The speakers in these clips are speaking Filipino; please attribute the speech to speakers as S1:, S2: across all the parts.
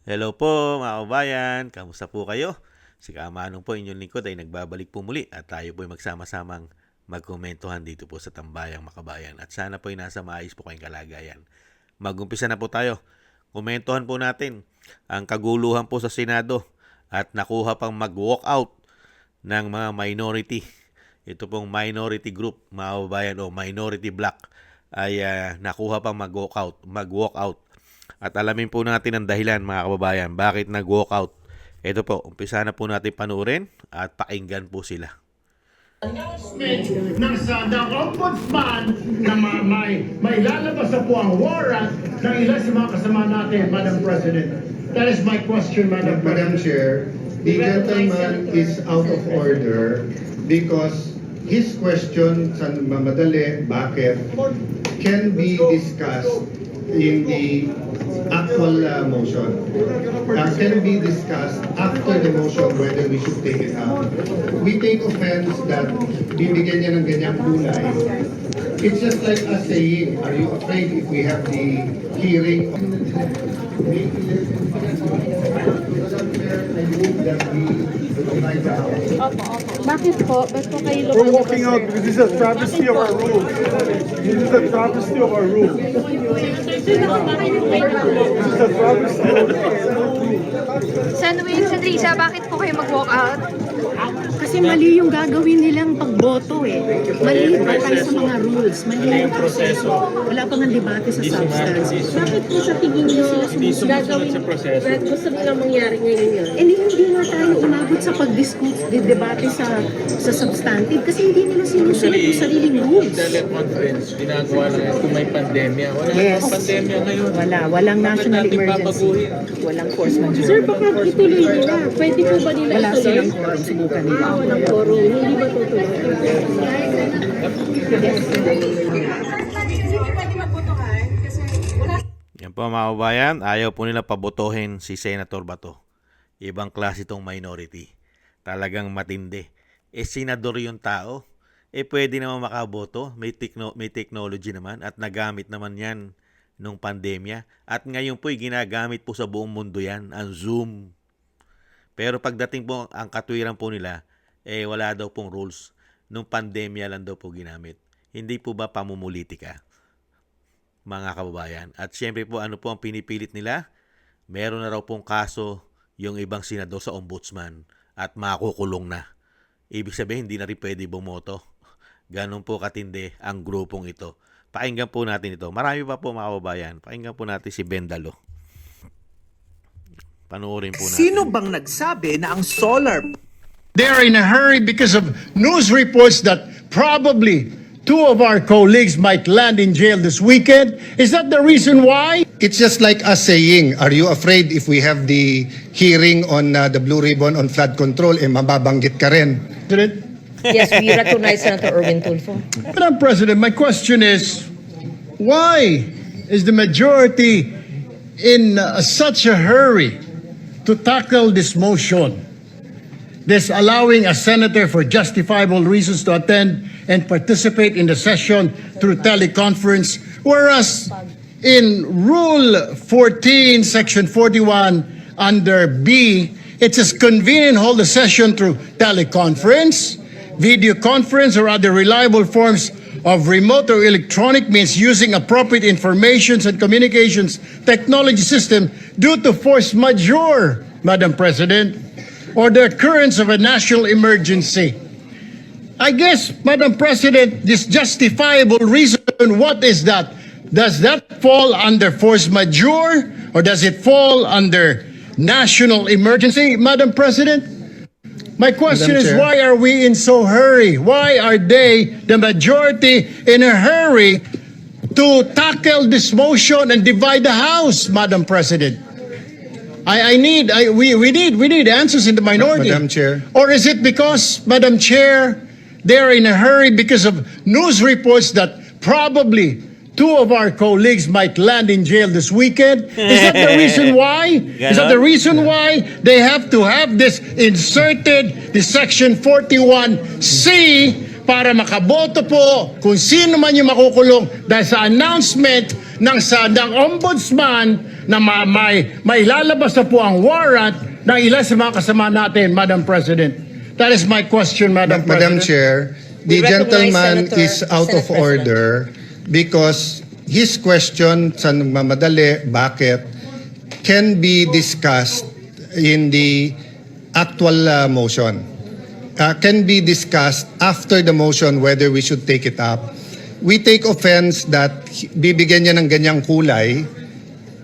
S1: Hello po mga kabayan, kamusta po kayo? Si Kamanong po inyong lingkod ay nagbabalik po muli at tayo po ay magsama-samang magkomentuhan dito po sa Tambayang Makabayan at sana po ay nasa maayos po kayong kalagayan. Magumpisa na po tayo. Komentuhan po natin ang kaguluhan po sa Senado at nakuha pang mag-walkout ng mga minority. Ito pong minority group mga kabayan o minority block ay nakuha pang mag-walkout. At alamin po natin ang dahilan mga kababayan, bakit nag-walkout. Ito po, umpisa na po natin panurin at pakinggan po sila.
S2: Announcement ng sa ombudsman na may lalabas na po ang warrant ng ilan sa mga kasama natin, Madam President. That is my question, Madam
S3: Madam
S2: President.
S3: Chair, the gentleman is out of order because his question sa mamadali, bakit, can be discussed in the actual motion. Can be discussed after the motion whether we should take it out. We take offense that bibigyan niya ng ganyang kulay. It's just like us saying, are you afraid if we have the hearing?
S4: Bakit po? Ba't po kayo
S5: We're walking out because this is a travesty of our rules. This is a travesty of our rules. This is a travesty of
S4: Sandrisa, bakit po kayo mag-walk out?
S6: Kasi mali yung gagawin nilang pagboto eh. Mali pa tayo sa mga rules. Mali yung proseso. Wala pang ang debate sa substance. Bakit po sa tingin niyo sila gagawin? Gusto nilang mangyari ngayon yun? Eh hindi na tayo umabot sa pag-discuss, debate sa substantive kasi hindi nila sinusunod yung sariling rules.
S7: Teleconference, ginagawa lang yan kung may pandemya. Wala namang pandemya ngayon.
S6: Walang national
S7: natin
S6: emergency.
S7: babaguhin?
S6: Walang force majeure.
S4: Sir, baka ituloy nila. Pwede po ba nila
S6: Wala
S4: ituloy?
S6: silang quorum, subukan nila.
S4: Walang forum. Hindi ba tutuloy?
S1: Yan po mga kababayan, ayaw po nila pabotohin si Senator Bato. Ibang klase itong minority. Talagang matindi. Senador yung tao. Pwede naman makaboto. May technology naman at nagamit naman yan nung pandemya. At ngayon po ginagamit po sa buong mundo yan, ang Zoom. Pero pagdating po ang katwiran po nila, wala daw pong rules. Nung pandemya lang daw po ginamit. Hindi po ba pamumulitika, mga kababayan? At syempre po, ano po ang pinipilit nila? Meron na raw pong kaso yung ibang senador sa ombudsman at makukulong na. Ibig sabihin, hindi na rin pwede bumoto. Ganun po katindi ang grupong ito. Pakinggan po natin ito. Marami pa po mga kababayan. Pakinggan po natin si Bendalo. Panoorin po natin.
S8: Sino bang nagsabi na ang solar
S2: They're in a hurry because of news reports that probably two of our colleagues might land in jail this weekend. Is that the reason why?
S3: It's just like us saying, are you afraid if we have the hearing on the Blue Ribbon on flood control, mababanggit ka rin?
S2: President?
S9: Yes, we recognize Senator Erwin Tulfo.
S2: Madam President, my question is, why is the majority in such a hurry to tackle this motion? This allowing a senator for justifiable reasons to attend and participate in the session through teleconference, whereas in Rule 14, Section 41, under B, it says convene and hold the session through teleconference, video conference, or other reliable forms of remote or electronic means using appropriate information and communications technology system due to force majeure, Madam President, or the occurrence of a national emergency. I guess, Madam President, this justifiable reason, what is that? Does that fall under force majeure or does it fall under national emergency, Madam President? My question is,
S3: Madam Chair.
S2: why are we in so hurry? Why are they, the majority, in a hurry to tackle this motion and divide the House, Madam President? We need answers in the minority.
S3: Madam Chair.
S2: Or is it because, Madam Chair, they're in a hurry because of news reports that probably two of our colleagues might land in jail this weekend? Is that the reason why? Is that the reason why they have to have this inserted, the Section 41C, para makaboto po kung sino man yung makukulong dahil sa announcement ng Ombudsman na mailalabas na po ang warrant ng ilan sa mga kasama natin, Madam President. That is my question, Madam
S3: Madam
S2: President.
S3: Chair, the
S9: We recognize
S3: gentleman
S9: Senator-
S3: is out of
S9: Senate President.
S3: order because his question sa nagmamadali, bakit, can be discussed in the actual motion. Can be discussed after the motion whether we should take it up. We take offense that bibigyan niya ng ganyang kulay.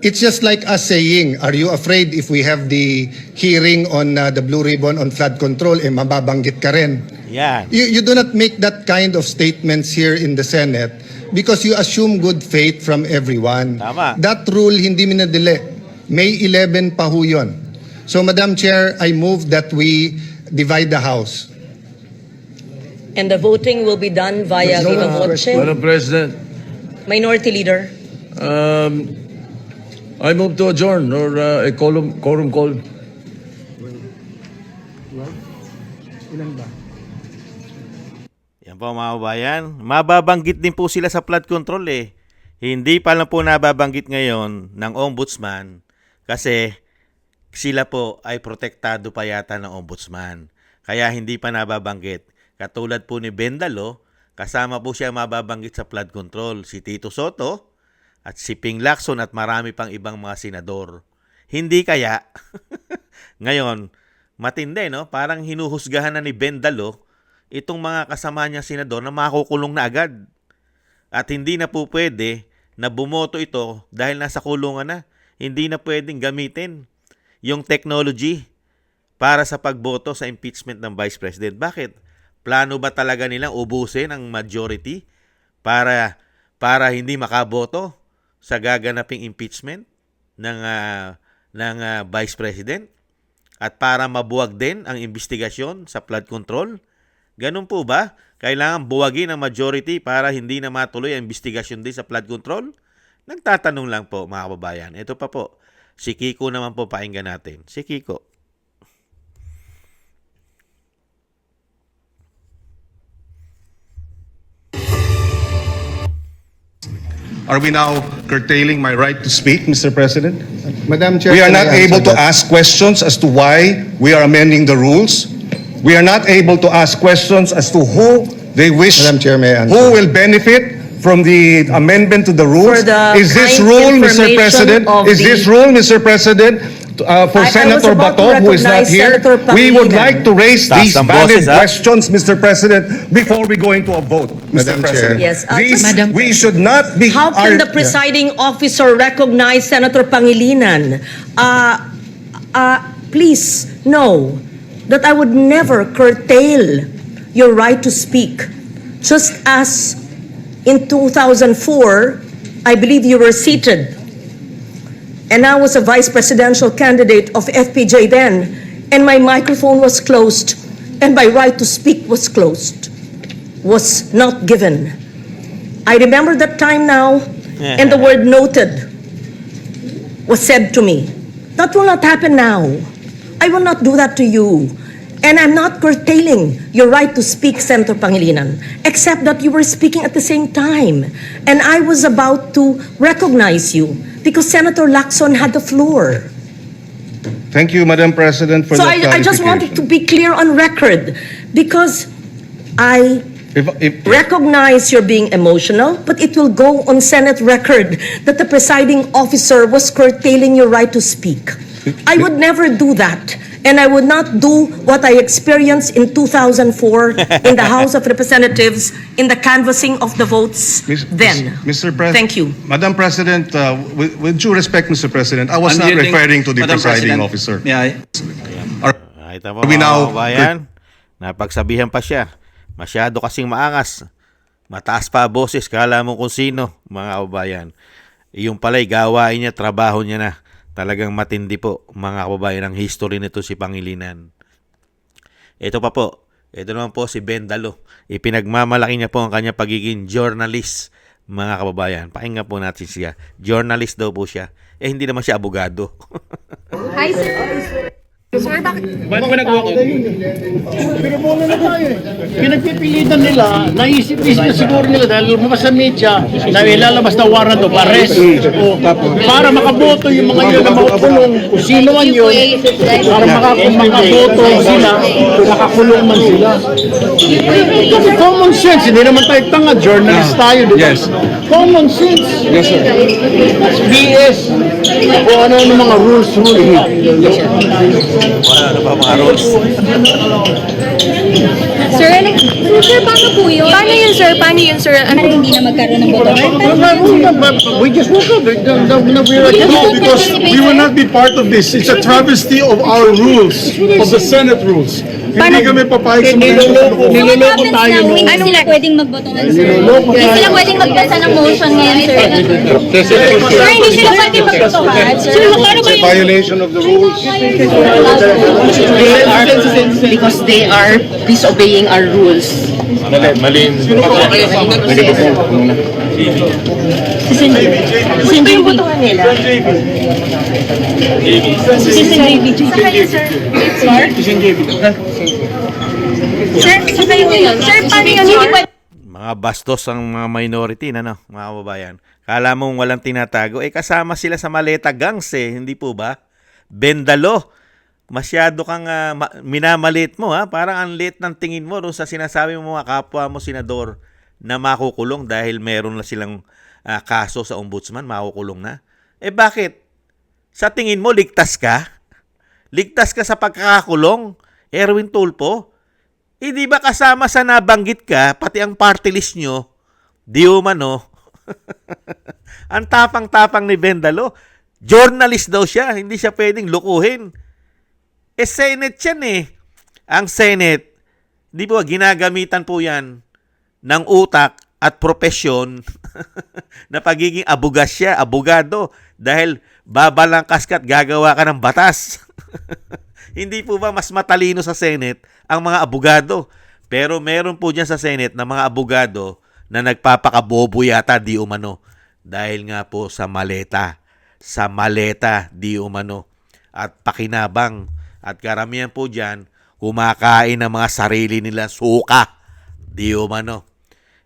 S3: It's just like us saying, are you afraid if we have the hearing on the Blue Ribbon on flood control, mababanggit ka rin?
S1: Yan.
S3: You do not make that kind of statements here in the Senate because you assume good faith from everyone.
S1: Tama.
S3: That rule hindi minadili. May 11 pa ho yun. So Madam Chair, I move that we divide the House.
S9: And the voting will be done via
S3: No
S9: viva
S3: one-
S9: voce.
S10: Madam President,
S9: Minority Leader.
S10: I move to adjourn or a quorum call.
S1: Yan po mga kababayan. Mababanggit din po sila sa flood control eh. Hindi pa lang po nababanggit ngayon ng ombudsman kasi sila po ay protektado pa yata ng ombudsman. Kaya hindi pa nababanggit. Katulad po ni Bendalo, kasama po siya mababanggit sa flood control. Si Tito Soto at si Ping Lacson at marami pang ibang mga senador. Hindi kaya, ngayon, matindi no? Parang hinuhusgahan na ni Bendalo itong mga kasama niya senador na makukulong na agad. At hindi na po pwede na bumoto ito dahil nasa kulungan na. Hindi na pwedeng gamitin yung technology para sa pagboto sa impeachment ng Vice President. Bakit? Plano ba talaga nilang ubusin ang majority para hindi makaboto sa gaganaping impeachment ng Vice President? At para mabuwag din ang investigasyon sa flood control? Ganun po ba? Kailangan buwagin ang majority para hindi na matuloy ang investigasyon din sa flood control? Nagtatanong lang po mga kababayan. Ito pa po. Si Kiko naman po pakinggan natin. Si Kiko.
S11: Are we now curtailing my right to speak, Mr. President?
S3: Madam Chair,
S11: We are
S3: can I
S11: not
S3: answer
S11: able to
S3: that?
S11: ask questions as to why we are amending the rules. We are not able to ask questions as to who they wish,
S3: Madam Chair, may I answer?
S11: who will benefit from the amendment to the rules.
S9: For the
S11: Is this
S9: kind
S11: rule, Mr.
S9: information
S11: President?
S9: of
S11: Is this
S9: the-
S11: rule, Mr. President, for
S9: I was
S11: Senator
S9: about to
S11: Bato, who is not
S9: recognize
S11: here?
S9: Senator
S11: We would
S9: Pangilinan.
S11: like to raise
S1: Taas
S11: these
S1: ang
S11: valid
S1: boses, ha?
S11: questions, Mr. President, before we go into a vote, Mr.
S3: Madam
S11: President.
S3: Chair.
S9: Yes,
S11: These-
S6: Madam
S11: we should not be.
S9: How can the presiding officer recognize Senator Pangilinan? Please know that I would never curtail your right to speak. Just as in 2004, I believe you were seated, and I was a vice presidential candidate of FPJ then, and my microphone was closed, and my right to speak was closed, was not given. I remember that time now, and the word noted was said to me. That will not happen now. I will not do that to you. And I'm not curtailing your right to speak, Senator Pangilinan, except that you were speaking at the same time. And I was about to recognize you because Senator Lacson had the floor.
S11: Thank you, Madam President, for
S9: So
S11: that
S9: I just wanted to
S11: clarification.
S9: be clear on record because I
S11: If-
S9: recognize you're being emotional, but it will go on Senate record that the presiding officer was curtailing your right to speak. I would never do that. And I would not do what I experienced in 2004 in the House of Representatives in the canvassing of the votes then.
S11: Mr. President.
S9: Thank you.
S11: Madam President, with due respect, Mr. President, I was not referring to the presiding officer.
S1: Ito po
S11: We
S1: mga
S11: now-
S1: kababayan. Napagsabihan pa siya. Masyado kasing maangas. Mataas pa boses. Kala mo kung sino, mga kababayan. Yung pala'y gawain niya, trabaho niya na. Talagang matindi po, mga kababayan, ang history nito si Pangilinan. Ito pa po. Ito naman po si Bendalo. Ipinagmamalaki niya po ang kanya pagiging journalist, mga kababayan. Pakinggan po natin siya. Journalist daw po siya. Hindi naman siya abogado.
S4: Hi, sir.
S2: Ba't mo nag-walk out? Pero muna na tayo eh. Pinagpipilitan nila, naisip-isip na siguro nila dahil lumabas sa media na ilalabas na warrant of arrest. O, para makaboto yung mga yun na makukulong, kung sino man yun, para makaboto sila, kung nakakulong man sila. Common sense, hindi naman tayo tanga, journalist tayo, di ba?
S10: Yes.
S2: Common sense.
S10: Yes, sir.
S2: BS. O ano mga rules.
S1: Ano ba mga rules?
S4: Sir, sir, paano po yun? Paano yun, sir? Paano yun, sir? Ano hindi na magkaroon ng boto?
S2: We just woke up.
S5: No, because we will not be part of this. It's a travesty of our rules, of the Senate rules. Hindi kami papayag sa mga
S2: Niloloko tayo.
S4: Ano sila pwedeng magboto ngayon, sir? Hindi sila pwedeng magbasa ng motion ngayon, sir. Sir, hindi sila pwedeng magbotohan, sir. Sir, paano ba yun?
S11: Violation of the rules.
S6: Because they are disobeying our rules.
S7: Mali.
S6: Sino yung botohan nila?
S4: Sir, sa kayo yun. Sir, paano yun? Hindi pwede.
S1: Mga bastos ang mga minority, mga kababayan. Kala mong walang tinatago, kasama sila sa maleta gangs hindi po ba? Bendalo, masyado kang minamalit mo parang ang liit ng tingin mo doon sa sinasabi mo mga kapwa mo senador na makukulong dahil meron na silang kaso sa ombudsman, makukulong na. Bakit? Sa tingin mo, ligtas ka? Ligtas ka sa pagkakakulong? Erwin Tulfo? Di ba kasama sa nabanggit ka, pati ang party list nyo, di umano, ang tapang-tapang ni Bendalo, journalist daw siya, hindi siya pwedeng lukuhin. Senate yan Ang Senate, di ba, ginagamitan po yan ng utak at propesyon na pagiging abogado, dahil babalangkas ka at gagawa ka ng batas. Hindi po ba mas matalino sa Senate ang mga abogado? Pero meron po dyan sa Senate na mga abogado na nagpapakabobo yata di umano. Dahil nga po sa maleta. Sa maleta di umano. At pakinabang. At karamihan po dyan, kumakain ng mga sarili nila suka. Di umano.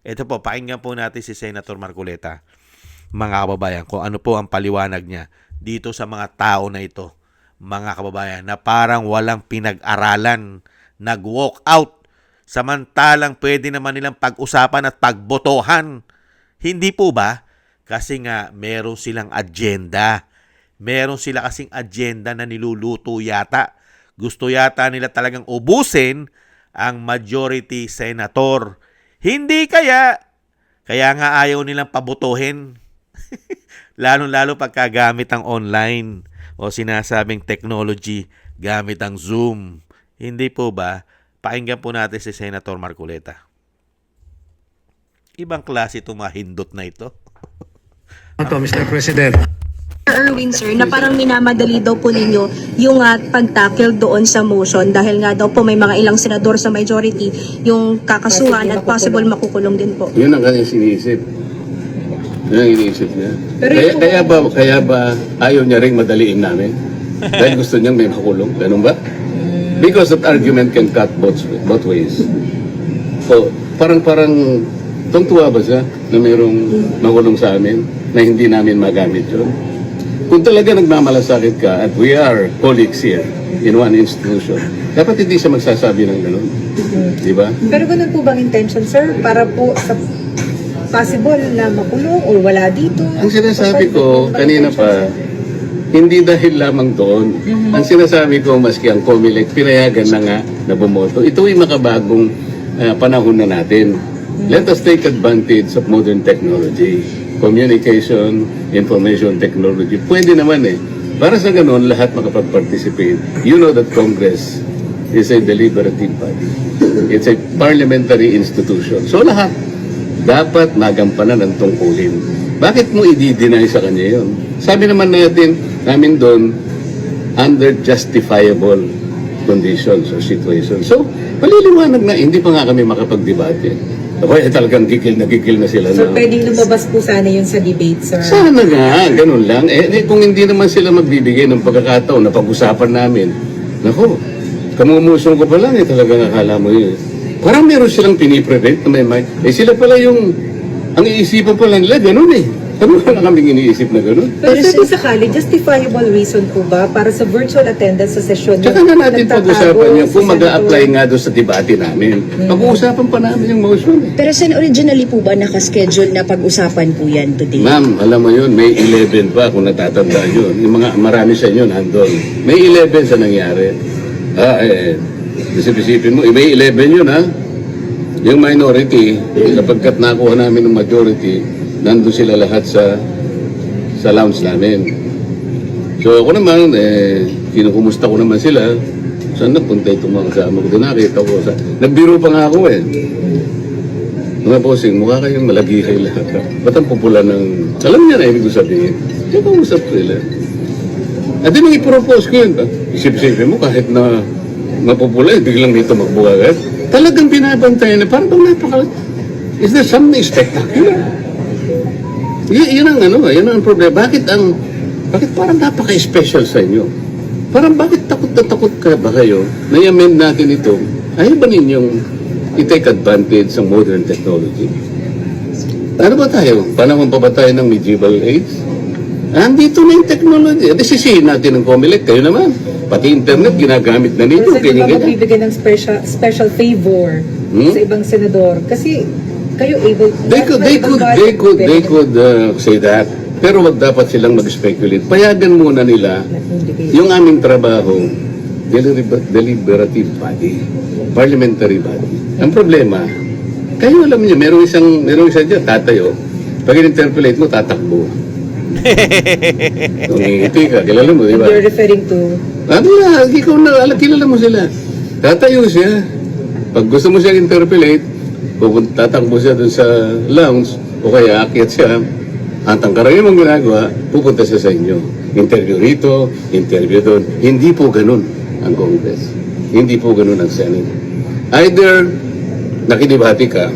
S1: Ito po, pakinggan po natin si Senator Marcoleta. Mga kababayan, kung ano po ang paliwanag niya dito sa mga tao na ito. Mga kababayan, na parang walang pinag-aralan, nag-walk out, samantalang pwede naman nilang pag-usapan at pagbotohan. Hindi po ba? Kasi nga, meron silang agenda. Meron sila kasing agenda na niluluto yata. Gusto yata nila talagang ubusin ang majority senator. Hindi kaya nga ayaw nilang pabotohin. Lalo-lalo pagkagamit ang online o sinasabing technology gamit ang Zoom. Hindi po ba? Pakinggan po natin si Senator Marcoleta. Ibang klase itong mga hindot na ito.
S10: Mr. President.
S9: Erwin, sir, na parang minamadali daw po ninyo yung pag-tackle doon sa motion dahil nga daw po may mga ilang senador sa majority yung kakasuhan at possible makukulong din po.
S12: Yun ang kanyang sinisip. Yun ang iniisip niya. Kaya ba ayaw niya rin madaliin namin? Dahil gusto niyang may makulong. Ganun ba? Because that argument can cut both ways. So, parang tungtuwa ba siya na mayroong makulong sa amin na hindi namin magamit yun? Kung talaga nagmamalasakit ka at we are colleagues here in one institution, dapat hindi siya magsasabi ng gano'n. Di ba?
S6: Pero ganun po bang intention, sir? Para po sa possible na makulong o wala dito?
S12: Ang sinasabi ko kanina pa, hindi dahil lamang doon. Ang sinasabi ko, maski ang COMELEC, pinayagan na nga na bumoto. Ito ay makabagong panahon na natin. Let us take advantage of modern technology. Communication, information technology. Pwede naman Para sa ganun, lahat makapag-participate. You know that Congress is a deliberative body. It's a parliamentary institution. So lahat dapat magampanan ng tungkulin. Bakit mo i-deny sa kanya yun? Sabi naman namin doon, under justifiable conditions or situations. So, paliliwanag na, hindi pa nga kami makapag-debate. Talagang gigil na sila.
S6: So, pwedeng lumabas po sana yun sa debate, sir?
S12: Sana nga, ganun lang. Kung hindi naman sila magbibigay ng pagkakataon na pag-usapan namin Nako, kamumusong ko pa lang talagang akala mo yun. Parang meron silang piniprevent na may mind. Sila pala yung, ang iisipan pala nila, ganun eh. Ano wala kaming iniisip na ganun?
S6: Pero kung sakali, justifiable reason po ba para sa virtual attendance sa sesyon?
S12: Tsaka na natin pag-usapan yan kung mag-a-apply nga doon sa debate namin. Pag-uusapan pa namin yung motion eh.
S6: Pero Sen, originally po ba nakaschedule na pag-usapan po yan today?
S12: Ma'am, alam mo yun, May 11 pa kung natatandaan yun. Yung mga marami sa inyo nandun. May 11 sa nangyari. Isip-isipin mo, May 11 yun ha. Yung minority, kapagkat nakuha namin ng majority, nandun sila lahat sa lounge namin. So ako naman, kinukumusta ko naman sila. Saan napunta itong mga kasama ko? Doon nakita ko. Nagbiro pa nga ako eh. Mga bossing, mukha kayong malagi kayo lahat. Ba't ang pupula ng... Alam niya na ibig ko sabihin. Kaya kausap ko sila. At din nang i-propose ko yun. Isip-isipin mo kahit na mapupula, biglang dito magbuka agad. Talagang binabantayan na parang napaka... Is there something spectacular? Yan ang problema. Bakit parang napaka-special sa inyo? Parang bakit takot na takot ka ba kayo na i-amend natin ito? Ayaw ba ninyong i-take advantage sa modern technology? Ano ba tayo? Panahon pa ba tayo ng medieval age? Andito na yung technology. At sisihin natin ng COMELEC, kayo naman. Pati internet, ginagamit na ninyo.
S6: Kasi di ba magbibigay ng special favor sa ibang senador? Kasi kayo able...
S12: They could say that. Pero wag dapat silang mag-speculate. Payagan muna nila yung aming trabaho, deliberative body, parliamentary body. Ang problema, kayo alam niyo, merong isa dyan, tatayo. Pag in-interpolate mo, tatakbo. Ngingiti ka, kilala mo, di ba?
S6: You're referring to...
S12: Ikaw na, kilala mo sila. Tatayo siya. Pag gusto mo siya interpolate, tatakbo siya dun sa lounge, o kaya akyat siya, at ang karamihan mong ginagawa, pupunta siya sa inyo. Interview rito, interview doon. Hindi po ganun ang Congress. Hindi po ganun ang Senate. Either nakidebate ka,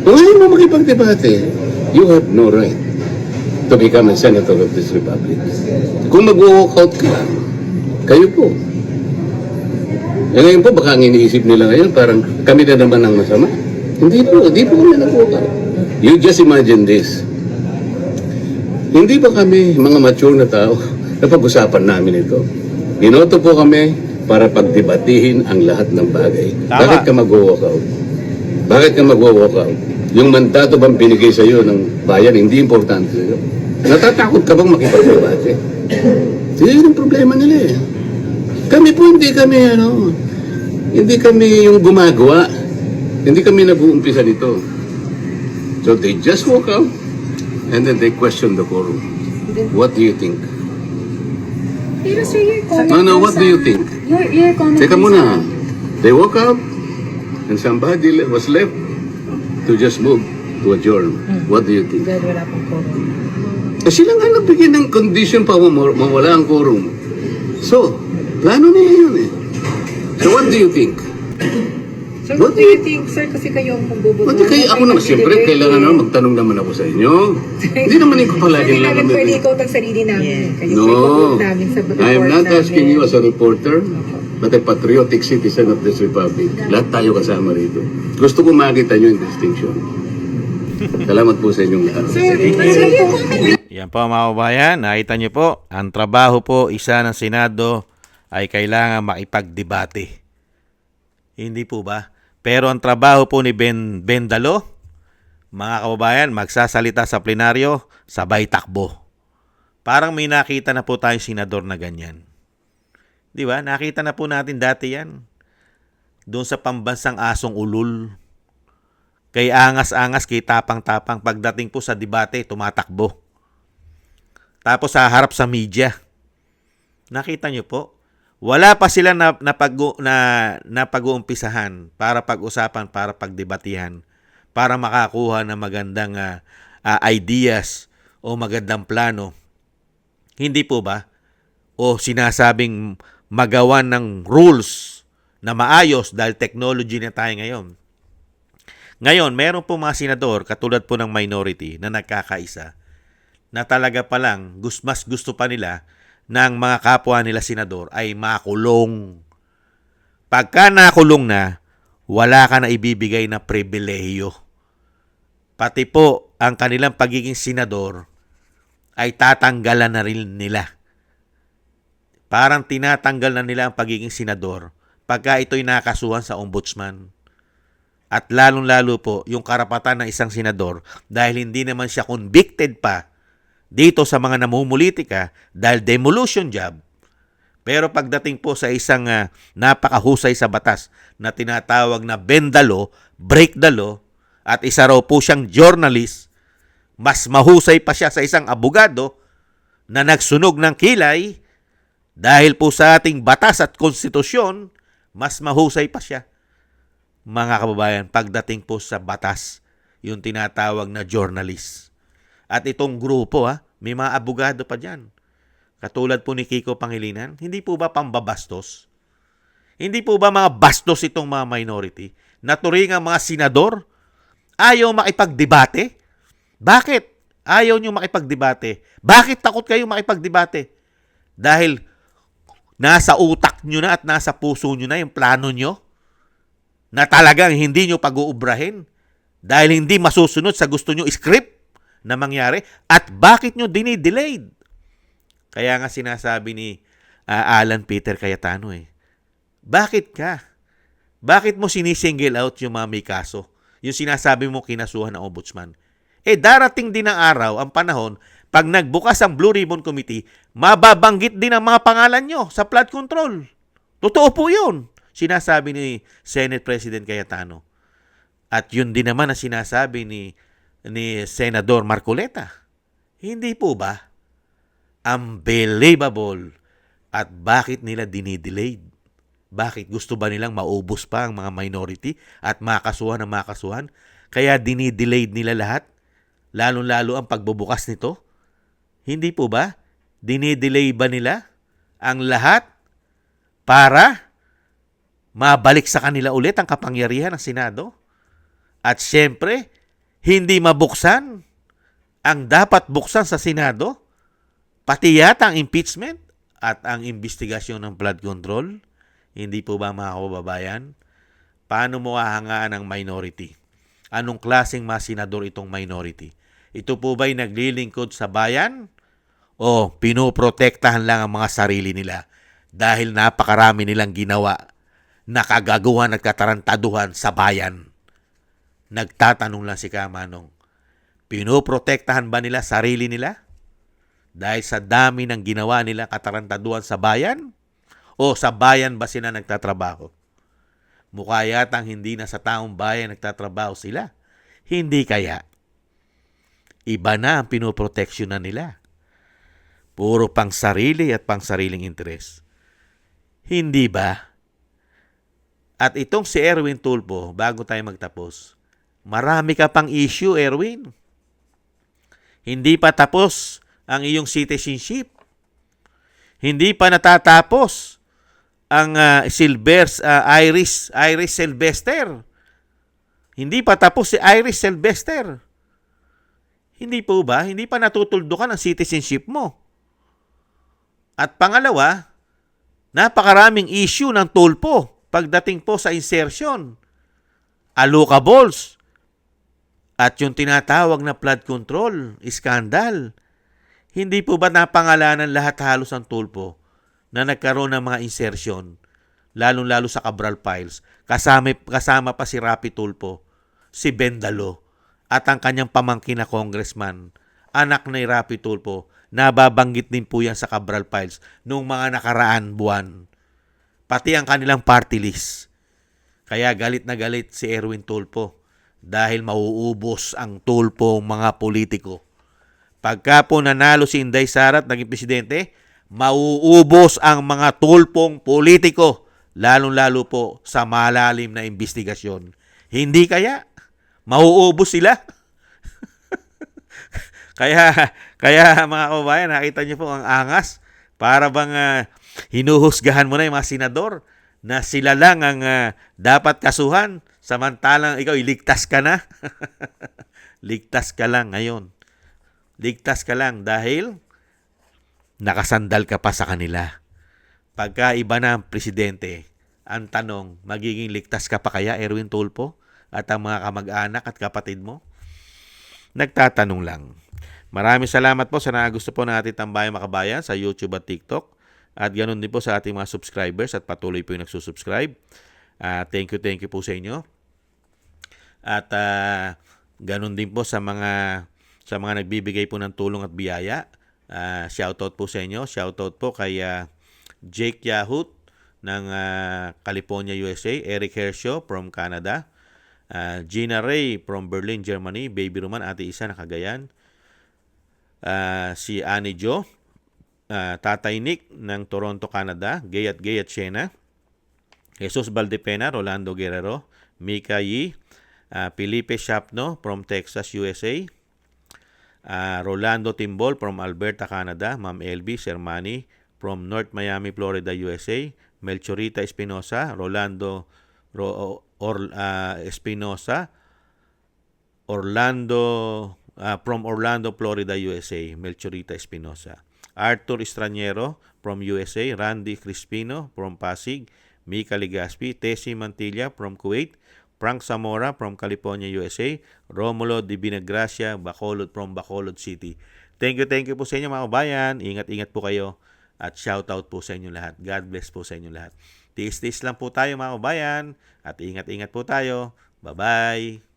S12: kung ayaw mo makipagdebate, you have no right to become a senator of this republic. Kung mag-walkout ka, kayo po. Ngayon po, baka ang iniisip nila ngayon, parang kami na naman ang masama. Hindi po kami nag-walkout. You just imagine this. Hindi ba kami, mga mature na tao, napag-usapan namin ito? Binoto po kami para pagdebatihin ang lahat ng bagay.
S1: Tama.
S12: Bakit ka mag-walkout? Bakit ka mag-walkout? Yung mandato bang binigay sa iyo ng bayan, hindi importante sa iyo. Natatakot ka bang makipag-debate? Yun ang problema nila eh. Kami po hindi kami yung gumagawa. Hindi kami nag-uumpisa nito. So they just walk out and then they question the quorum. What do you think?
S4: Pero sir, your comment
S12: What do you think?
S4: Your comment
S12: Teka muna. They walk out and somebody was left to just move to adjourn. What do you think?
S6: Dahil wala pong quorum.
S12: Sila nga nagbigay ng condition pa mawala ang quorum. So, plano nila yun eh. So what do you think?
S6: So what do you think, sir? Kasi kayo ang magbubuo.
S12: Pati kayo, ako naman, siyempre, kailangan naman magtanong naman ako sa inyo. Hindi naman ko palagi
S6: Hindi
S12: lang
S6: namin
S12: kami.
S6: pwede ikaw ang sarili namin. Kayo
S12: No,
S6: namin sa
S12: I am not asking you as a reporter, but a patriotic citizen of this republic. Lahat tayo kasama rito. Gusto ko makita nyo yung distinction. Salamat po sa inyong lahat.
S1: Yan po mga kababayan, nakita niyo po, ang trabaho po isa ng Senado ay kailangan makipagdebate. Hindi po ba? Pero ang trabaho po ni Bendalo, mga kababayan, magsasalita sa plenaryo, sabay takbo. Parang may nakita na po tayong senador na ganyan. Di ba? Nakita na po natin dati yan. Doon sa pambansang asong ulul. Kay angas-angas, kay tapang-tapang. Pagdating po sa debate, tumatakbo. Tapos sa harap sa media. Nakita nyo po? Wala pa sila na pag-uumpisahan para pag-usapan, para pagdebatihan, para makakuha ng magandang ideas o magandang plano. Hindi po ba? O sinasabing magawan ng rules na maayos dahil technology na tayo ngayon. Ngayon, meron po mga senador, katulad po ng minority, na nagkakaisa, na talaga palang mas gusto pa nila ng mga kapwa nila senador ay makulong. Pagka nakulong na, wala ka na ibibigay na pribilehiyo. Pati po ang kanilang pagiging senador ay tatanggalan na rin nila. Parang tinatanggal na nila ang pagiging senador pagka ito'y nakasuhan sa ombudsman. At lalong-lalo po yung karapatan ng isang senador dahil hindi naman siya convicted pa dito sa mga namumulitika dahil demolition job. Pero pagdating po sa isang napakahusay sa batas na tinatawag na bend the law, break the law, at isa raw po siyang journalist, mas mahusay pa siya sa isang abogado na nagsunog ng kilay dahil po sa ating batas at konstitusyon, mas mahusay pa siya. Mga kababayan, pagdating po sa batas, yung tinatawag na journalist. At itong grupo, may mga abogado pa dyan. Katulad po ni Kiko Pangilinan, hindi po ba pambabastos? Hindi po ba mga bastos itong mga minority? Naturing ang mga senador? Ayaw makipagdebate? Bakit? Ayaw nyo makipagdebate? Bakit takot kayo makipagdebate? Dahil nasa utak nyo na at nasa puso nyo na yung plano nyo na talagang hindi nyo pag-uubrahin dahil hindi masusunod sa gusto nyo script na mangyari at bakit nyo dinidelayed. Kaya nga sinasabi ni Alan Peter Cayetano bakit ka? Bakit mo sinisingle out yung mga may kaso? Yung sinasabi mo kinasuhan ng ombudsman. Darating din ang araw, ang panahon, pag nagbukas ang Blue Ribbon Committee, mababanggit din ang mga pangalan nyo sa flood control. Totoo po yun. Sinasabi ni Senate President Cayetano. At yun din naman ang sinasabi ni Senador Marcoleta. Hindi po ba? Unbelievable. At bakit nila dinidelayed? Bakit? Gusto ba nilang maubos pa ang mga minority at makasuhan ng makasuhan? Kaya dinidelayed nila lahat? Lalong-lalo ang pagbubukas nito? Hindi po ba? Dinidelay ba nila ang lahat para mabalik sa kanila ulit ang kapangyarihan ng Senado? At siyempre, hindi mabuksan ang dapat buksan sa Senado, pati yata ang impeachment at ang investigasyon ng flood control. Hindi po ba mga kababayan? Paano mo hahangaan ang minority? Anong klaseng mga senador itong minority? Ito po ba'y naglilingkod sa bayan? O pinoprotektahan lang ang mga sarili nila dahil napakarami nilang ginawa na kagaguhan at katarantaduhan sa bayan? Nagtatanong lang si Kamanong, pinoprotektahan ba nila sarili nila dahil sa dami ng ginawa nila katarantaduhan sa bayan? O sa bayan ba sila nagtatrabaho? Mukha yatang hindi na sa taong bayan nagtatrabaho sila. Hindi kaya? Iba na ang pinoproteksyonan nila. Puro pang sarili at pang sariling interes. Hindi ba? At itong si Erwin Tulfo, bago tayo magtapos, marami ka pang issue, Erwin. Hindi pa tapos ang iyong citizenship. Hindi pa natatapos ang Iris Sylvester. Hindi pa tapos si Iris Sylvester. Hindi po ba? Hindi pa natutuldukan ang citizenship mo. At pangalawa, napakaraming issue ng Tulfo pagdating po sa insertion, allocables, at yung tinatawag na flood control, scandal. Hindi po ba napangalanan lahat halos ang Tulfo na nagkaroon ng mga insertion, lalong-lalo sa Cabral Files, kasama pa si Rapi Tulfo, si Bendalo, at ang kanyang pamangkin na congressman, anak ni Rapi Tulfo, nababanggit din po yan sa Cabral Files noong mga nakaraan buwan. Pati ang kanilang party list. Kaya galit na galit si Erwin Tulfo dahil mauubos ang Tulfo mga politiko. Pagka po nanalo si Inday Sara at naging presidente, mauubos ang mga Tulfong politiko, lalong-lalo po sa malalim na investigasyon. Hindi kaya? Mauubos sila? Kaya mga kababayan, nakita niyo po ang angas. Para bang hinuhusgahan mo na yung mga senador na sila lang ang dapat kasuhan, samantalang ikaw iligtas ka na. Ligtas ka lang ngayon. Ligtas ka lang dahil nakasandal ka pa sa kanila. Pagka iba na ang presidente, ang tanong, magiging ligtas ka pa kaya, Erwin Tulfo, at ang mga kamag-anak at kapatid mo? Nagtatanong lang. Maraming salamat po sa gusto po ng ating Tambayang Makabayan sa YouTube at TikTok. At ganoon din po sa ating mga subscribers at patuloy po yung nagsusubscribe. Thank you po sa inyo. At ganoon din po sa mga nagbibigay po ng tulong at biyaya. Shoutout po sa inyo. Shoutout po kay Jake Yahut ng California, USA. Eric Hershaw from Canada. Gina Ray from Berlin, Germany. Baby Roman, Ate Isa na Cagayan. Si Annie Jo. Tatay Nick ng Toronto, Canada. Gayat Shena. Jesus Valdepena, Rolando Guerrero. Mika Yi. Felipe Shapno from Texas, USA. Rolando Timbol from Alberta, Canada. Ma'am LB Sermani from North Miami, Florida, USA. Melchorita Espinosa. Rolando Espinosa. From Orlando, Florida, USA. Melchorita Espinosa. Arthur Estraniero from USA. Randy Crispino from Pasig. Mika Ligaspi. Tessie Mantilla from Kuwait. Frank Zamora from California, USA. Romulo Di Binagracia from Bacolod City. Thank you po sa inyo mga kabayan. Ingat po kayo at shoutout po sa inyo lahat. God bless po sa inyo lahat. Tiis lang po tayo mga kabayan at ingat po tayo. Bye-bye.